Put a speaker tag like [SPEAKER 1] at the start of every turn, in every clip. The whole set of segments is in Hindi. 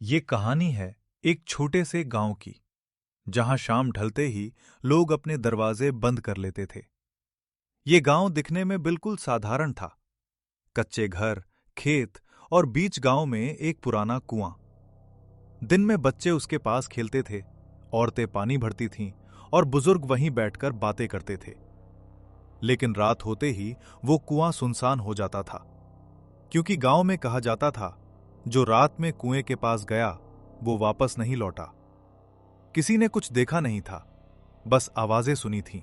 [SPEAKER 1] ये कहानी है एक छोटे से गांव की, जहां शाम ढलते ही लोग अपने दरवाजे बंद कर लेते थे। ये गांव दिखने में बिल्कुल साधारण था। कच्चे घर, खेत और बीच गांव में एक पुराना कुआं। दिन में बच्चे उसके पास खेलते थे, औरतें पानी भरती थीं और बुजुर्ग वहीं बैठकर बातें करते थे। लेकिन रात होते ही वो कुआं सुनसान हो जाता था, क्योंकि गांव में कहा जाता था, जो रात में कुएं के पास गया वो वापस नहीं लौटा। किसी ने कुछ देखा नहीं था, बस आवाजें सुनी थीं,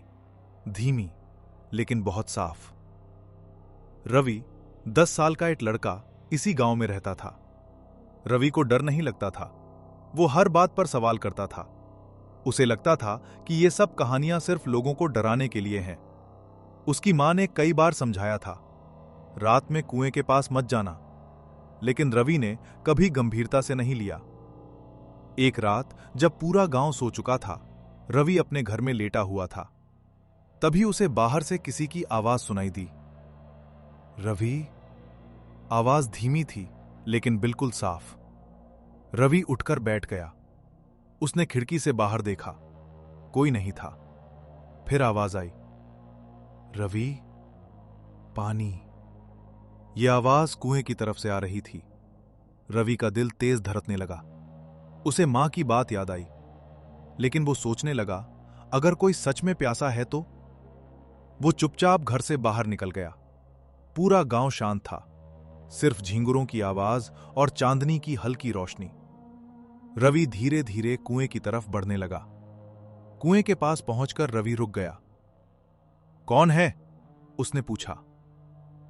[SPEAKER 1] धीमी लेकिन बहुत साफ। रवि 10 साल का एक लड़का इसी गांव में रहता था। रवि को डर नहीं लगता था। वो हर बात पर सवाल करता था। उसे लगता था कि ये सब कहानियां सिर्फ लोगों को डराने के लिए हैं। उसकी मां ने कई बार समझाया था, रात में कुएं के पास मत जाना, लेकिन रवि ने कभी गंभीरता से नहीं लिया। एक रात जब पूरा गांव सो चुका था, रवि अपने घर में लेटा हुआ था। तभी उसे बाहर से किसी की आवाज सुनाई दी। रवि। आवाज धीमी थी लेकिन बिल्कुल साफ। रवि उठकर बैठ गया। उसने खिड़की से बाहर देखा, कोई नहीं था। फिर आवाज आई, रवि, पानी। यह आवाज कुएं की तरफ से आ रही थी। रवि का दिल तेज धड़कने लगा। उसे मां की बात याद आई, लेकिन वो सोचने लगा, अगर कोई सच में प्यासा है तो। वो चुपचाप घर से बाहर निकल गया। पूरा गांव शांत था, सिर्फ झींगुरों की आवाज और चांदनी की हल्की रोशनी। रवि धीरे धीरे कुएं की तरफ बढ़ने लगा। कुएं के पास पहुंचकर रवि रुक गया। कौन है? उसने पूछा।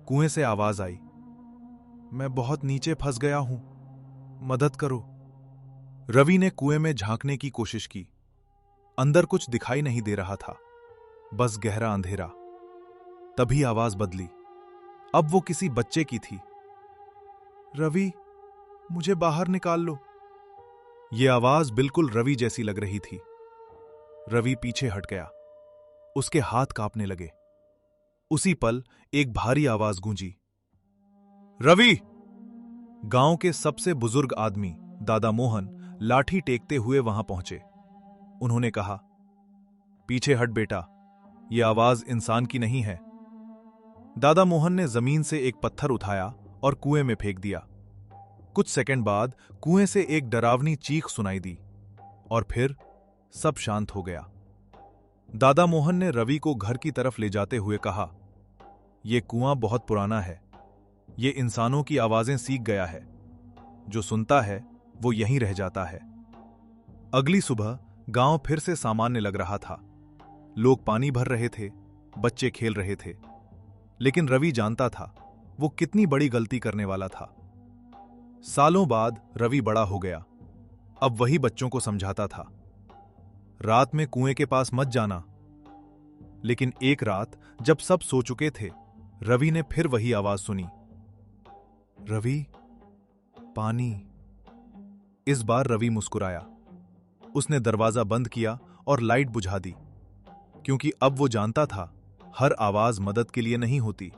[SPEAKER 1] कुएं से आवाज आई, मैं बहुत नीचे फंस गया हूं, मदद करो। रवि ने कुएं में झांकने की कोशिश की। अंदर कुछ दिखाई नहीं दे रहा था, बस गहरा अंधेरा। तभी आवाज बदली। अब वो किसी बच्चे की थी। रवि, मुझे बाहर निकाल लो। यह आवाज बिल्कुल रवि जैसी लग रही थी। रवि पीछे हट गया। उसके हाथ कांपने लगे। उसी पल एक भारी आवाज गूंजी, रवि! गांव के सबसे बुजुर्ग आदमी दादा मोहन लाठी टेकते हुए वहां पहुंचे। उन्होंने कहा, पीछे हट बेटा, यह आवाज इंसान की नहीं है। दादा मोहन ने जमीन से एक पत्थर उठाया और कुएं में फेंक दिया। कुछ सेकंड बाद कुएं से एक डरावनी चीख सुनाई दी, और फिर सब शांत हो गया। दादा मोहन ने रवि को घर की तरफ ले जाते हुए कहा, यह कुआं बहुत पुराना है। यह इंसानों की आवाजें सीख गया है। जो सुनता है वो यहीं रह जाता है। अगली सुबह गांव फिर से सामान्य लग रहा था। लोग पानी भर रहे थे, बच्चे खेल रहे थे। लेकिन रवि जानता था वो कितनी बड़ी गलती करने वाला था। सालों बाद रवि बड़ा हो गया। अब वही बच्चों को समझाता था, रात में कुएं के पास मत जाना। लेकिन एक रात जब सब सो चुके थे, रवि ने फिर वही आवाज सुनी, रवि, पानी। इस बार रवि मुस्कुराया। उसने दरवाजा बंद किया और लाइट बुझा दी, क्योंकि अब वो जानता था, हर आवाज मदद के लिए नहीं होती।